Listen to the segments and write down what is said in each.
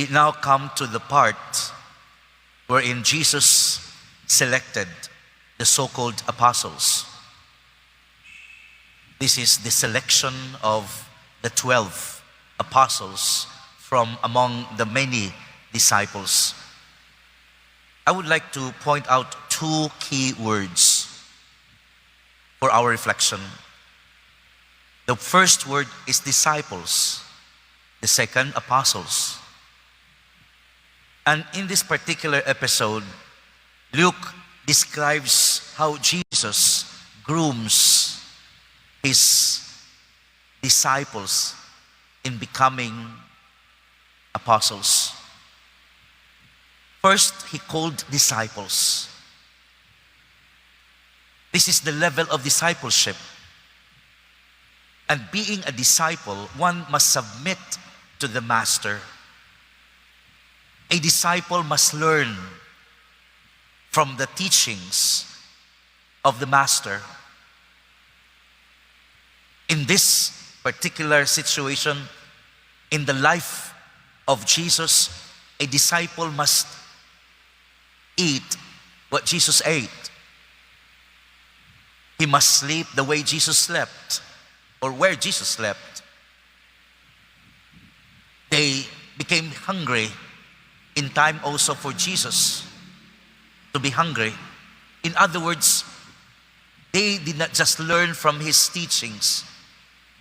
now come to the part wherein Jesus selected the so-called apostles. This is the selection of the 12 apostles from among the many disciples. I would like to point out two key words for our reflection. The first word is disciples. The second, apostles. And in this particular episode, Luke describes how Jesus grooms his disciples in becoming apostles. First, he called disciples. This is the level of discipleship. And being a disciple, one must submit to the master. A disciple must learn from the teachings of the master. In this particular situation, in the life of Jesus, a disciple must eat what Jesus ate. He must sleep the way Jesus slept, or where Jesus slept. They became hungry in time also for Jesus to be hungry. In other words, they did not just learn from his teachings,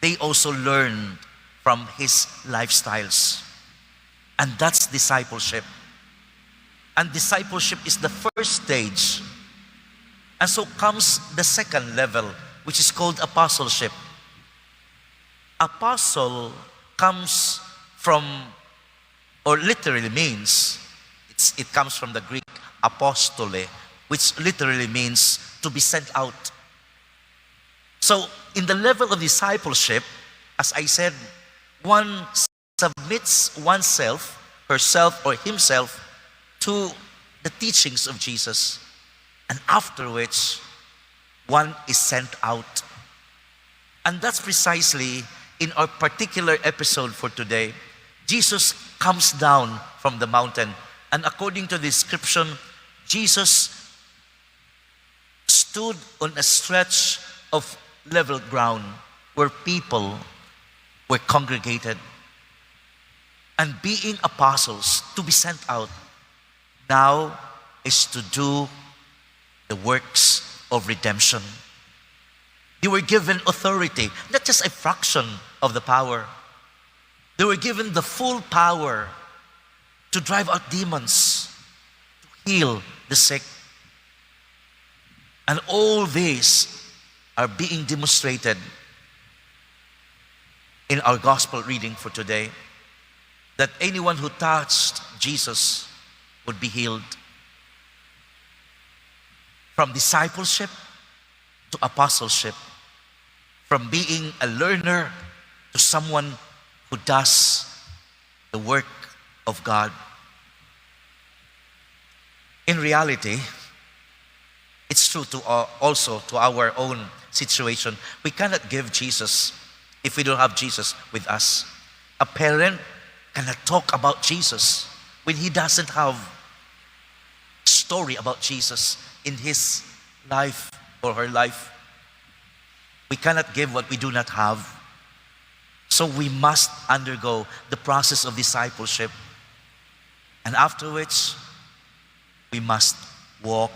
they also learned from his lifestyles. And that's discipleship. And discipleship is the first stage. And so comes the second level, which is called apostleship. Apostle comes from, or literally means, it comes from the Greek apostole, which literally means to be sent out. So in the level of discipleship, as I said, one submits oneself, herself or himself to the teachings of Jesus, and after which one is sent out. And that's precisely in our particular episode for today. Jesus comes down from the mountain, and according to the description, Jesus stood on a stretch of level ground where people were congregated. And being apostles, to be sent out, now is to do the works of redemption. They were given authority, not just a fraction of the power. They were given the full power to drive out demons, to heal the sick. And all these are being demonstrated in our gospel reading for today, that anyone who touched Jesus would be healed. From discipleship to apostleship, from being a learner to someone who does the work of God. In reality, it's true to also to our own situation. We cannot give Jesus if we don't have Jesus with us. A parent cannot talk about Jesus when he doesn't have story about Jesus in his life or her life. We cannot give what we do not have. So we must undergo the process of discipleship. And after which, we must walk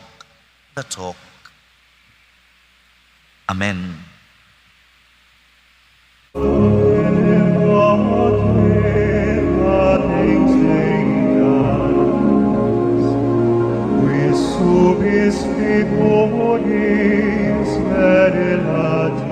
the talk. Amen. Subis ficoris medelatis